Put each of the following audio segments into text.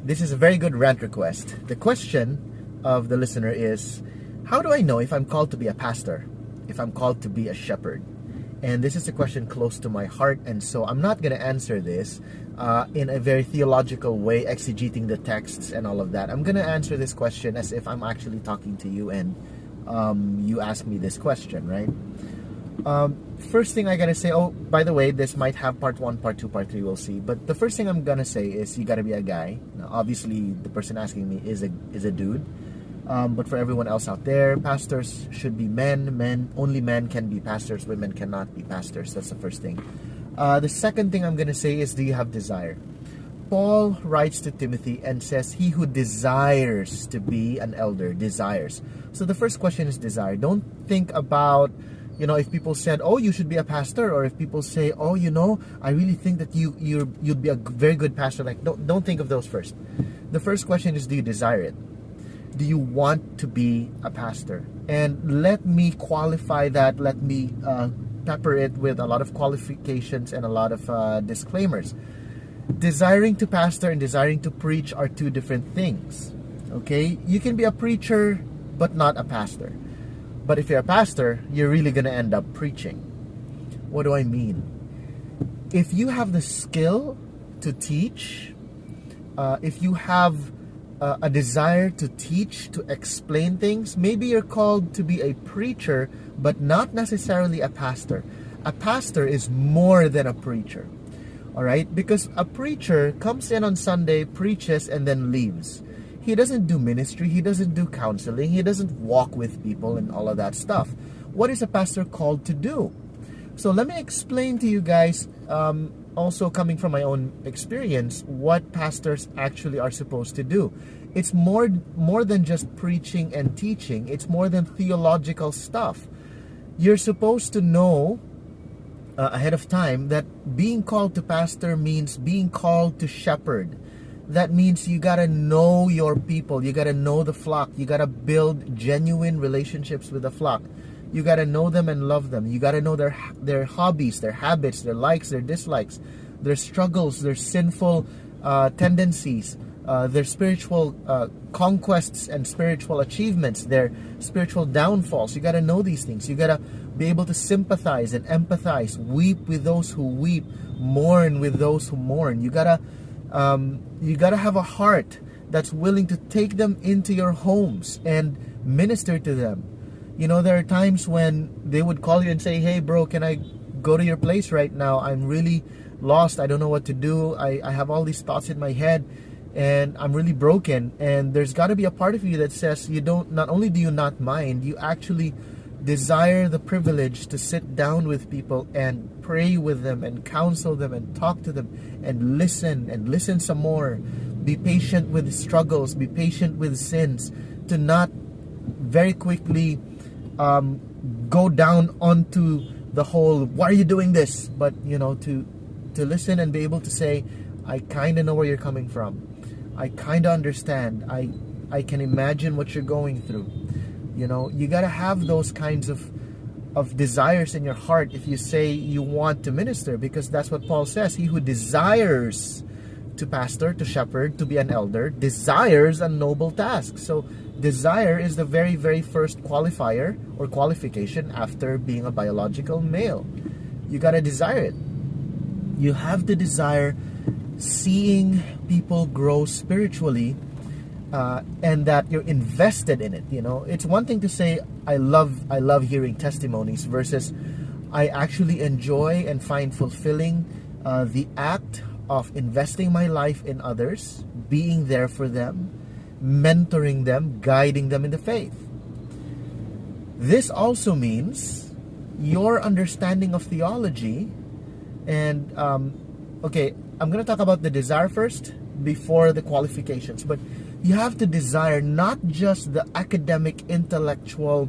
This is a very good rant request. The question of the listener is, how do I know if I'm called to be a pastor, if I'm called to be a shepherd? And this is a question close to my heart, and so I'm not going to answer this in a very theological way, exegeting the texts and all of that. I'm going to answer this question as if I'm actually talking to you and you ask me this question, right? First thing I gotta say, oh, by the way, this might have part 1, part 2, part 3, we'll see. But the first thing I'm gonna say is you gotta be a guy. Now, obviously, the person asking me is a dude. But for everyone else out there, pastors should be men. Only men can be pastors. Women cannot be pastors. That's the first thing. The second thing I'm gonna say is, do you have desire? Paul writes to Timothy and says, he who desires to be an elder, desires. So the first question is desire. Don't think about, if people said, oh, you should be a pastor, or if people say, oh, I really think that you'd be a very good pastor. Like, don't think of those first. The first question is, do you desire it? Do you want to be a pastor? And let me qualify that. Let me pepper it with a lot of qualifications and a lot of disclaimers. Desiring to pastor and desiring to preach are two different things. Okay? You can be a preacher, but not a pastor. But if you're a pastor, you're really going to end up preaching. What do I mean? If you have the skill to teach, if you have a desire to teach, to explain things, maybe you're called to be a preacher, but not necessarily a pastor. A pastor is more than a preacher. All right? Because a preacher comes in on Sunday, preaches, and then leaves. He doesn't do ministry. He doesn't do counseling. He doesn't walk with people and all of that stuff. What is a pastor called to do? So let me explain to you guys, also coming from my own experience, what pastors actually are supposed to do. It's more than just preaching and teaching. It's more than theological stuff. You're supposed to know ahead of time that being called to pastor means being called to shepherd. That means you gotta know your people. You gotta know the flock. You gotta build genuine relationships with the flock. You gotta know them and love them. You gotta know their hobbies, their habits, their likes, their dislikes, their struggles, their sinful tendencies, their spiritual conquests and spiritual achievements, their spiritual downfalls. You gotta know these things. You gotta be able to sympathize and empathize, weep with those who weep, mourn with those who mourn. You gotta have a heart that's willing to take them into your homes and minister to them. There are times when they would call you and say, hey bro, can I go to your place right now? I'm really lost. I don't know what to do. I have all these thoughts in my head and I'm really broken. And there's got to be a part of you that says not only do you not mind, you actually desire the privilege to sit down with people and pray with them and counsel them and talk to them and listen some more. Be patient with struggles, be patient with sins, to not very quickly go down onto the whole, why are you doing this? But to listen and be able to say, I kind of know where you're coming from. I kind of understand. I can imagine what you're going through. You got to have those kinds of desires in your heart if you say you want to minister, because that's what Paul says. He who desires to pastor, to shepherd, to be an elder, desires a noble task. So desire is the very, very first qualifier or qualification after being a biological male. You got to desire it. You have to desire seeing people grow spiritually, and that you're invested in it. It's one thing to say I love hearing testimonies versus I actually enjoy and find fulfilling the act of investing my life in others, being there for them, mentoring them, guiding them in the faith. This also means your understanding of theology. And okay, I'm going to talk about the desire first before the qualifications. But you have to desire not just the academic, intellectual,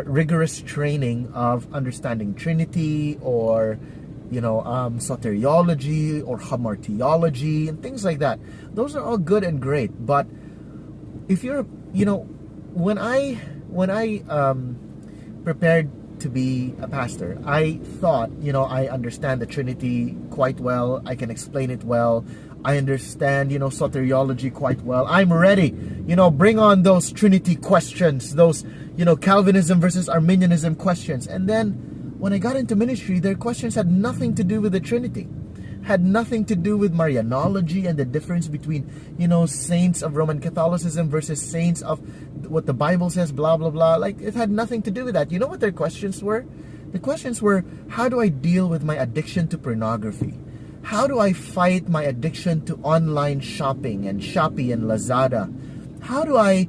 rigorous training of understanding Trinity or, soteriology or hamartiology and things like that. Those are all good and great. But if you're, when I prepared to be a pastor, I thought, I understand the Trinity quite well. I can explain it well. I understand, soteriology quite well. I'm ready. Bring on those Trinity questions, those, Calvinism versus Arminianism questions. And then when I got into ministry, their questions had nothing to do with the Trinity. Had nothing to do with Marianology and the difference between, saints of Roman Catholicism versus saints of what the Bible says, blah, blah, blah. Like, it had nothing to do with that. You know what their questions were? The questions were, how do I deal with my addiction to pornography? How do I fight my addiction to online shopping and Shopee and Lazada? How do I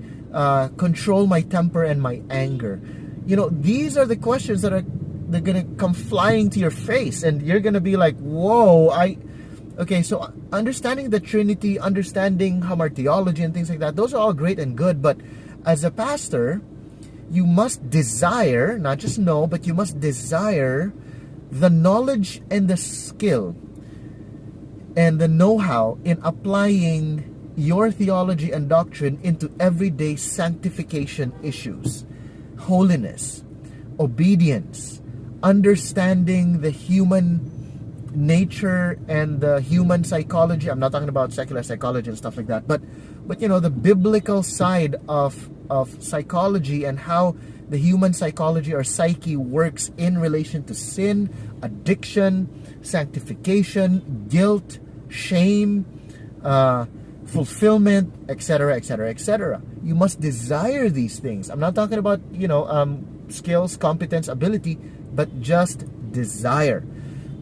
control my temper and my anger? These are the questions that they're going to come flying to your face, and you're going to be like, whoa, okay, so understanding the Trinity, understanding hamartiology and things like that, those are all great and good, but as a pastor, you must desire, not just know, but you must desire the knowledge and the skill and the know-how in applying your theology and doctrine into everyday sanctification issues, holiness, obedience, understanding the human nature and the human psychology. I'm not talking about secular psychology and stuff like that, but the biblical side of psychology and how the human psychology or psyche works in relation to sin, addiction, sanctification, guilt, shame, fulfillment, etc., etc., etc. You must desire these things. I'm not talking about skills, competence, ability, but just desire.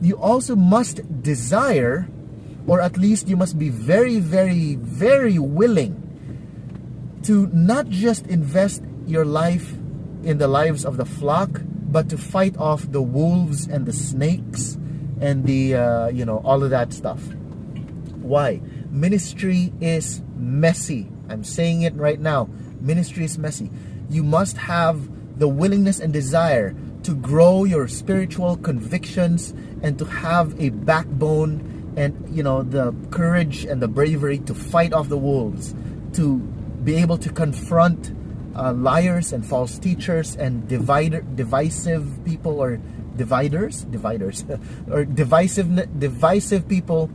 You also must desire, or at least you must be very, very, very willing to not just invest your life in the lives of the flock, but to fight off the wolves and the snakes and the, all of that stuff. Why? Ministry is messy. I'm saying it right now. Ministry is messy. You must have the willingness and desire to grow your spiritual convictions and to have a backbone and, the courage and the bravery to fight off the wolves, to be able to confront liars and false teachers and divisive people or dividers or divisive people,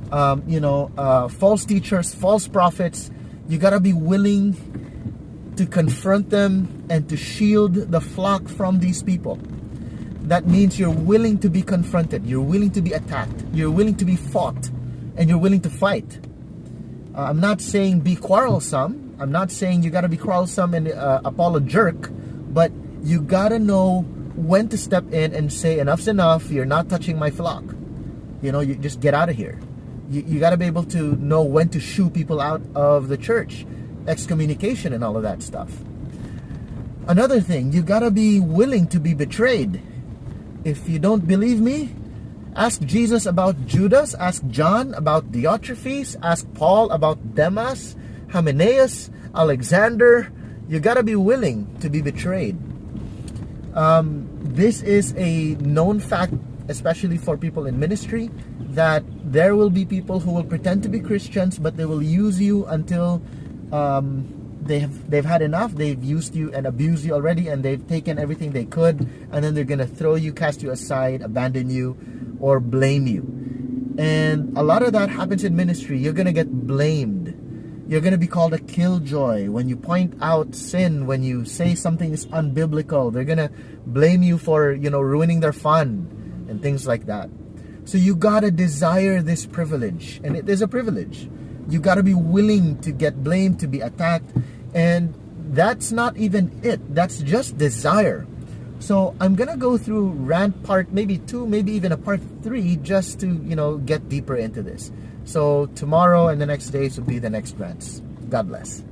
false teachers, false prophets. You gotta be willing to confront them and to shield the flock from these people. That means you're willing to be confronted, you're willing to be attacked, you're willing to be fought, and you're willing to fight. I'm not saying be quarrelsome. I'm not saying you gotta be quarrelsome and Apollo jerk, but you gotta know when to step in and say enough's enough. You're not touching my flock. You just get out of here. You gotta be able to know when to shoo people out of the church, excommunication and all of that stuff. Another thing, you gotta be willing to be betrayed. If you don't believe me, ask Jesus about Judas, ask John about Diotrephes, ask Paul about Demas, Hymenaeus, Alexander. You gotta be willing to be betrayed. This is a known fact, especially for people in ministry, that there will be people who will pretend to be Christians, but they will use you until they've had enough. They've used you and abused you already, and they've taken everything they could, and then they're gonna throw you, cast you aside, abandon you, or blame you. And a lot of that happens in ministry. You're gonna get blamed. You're gonna be called a killjoy when you point out sin, when you say something is unbiblical. They're gonna blame you for ruining their fun and things like that. So you gotta desire this privilege, and it is a privilege. You gotta be willing to get blamed, to be attacked, and that's not even it. That's just desire. So I'm gonna go through rant part maybe 2, maybe even a part 3, just to get deeper into this. So tomorrow and the next days will be the next rants. God bless.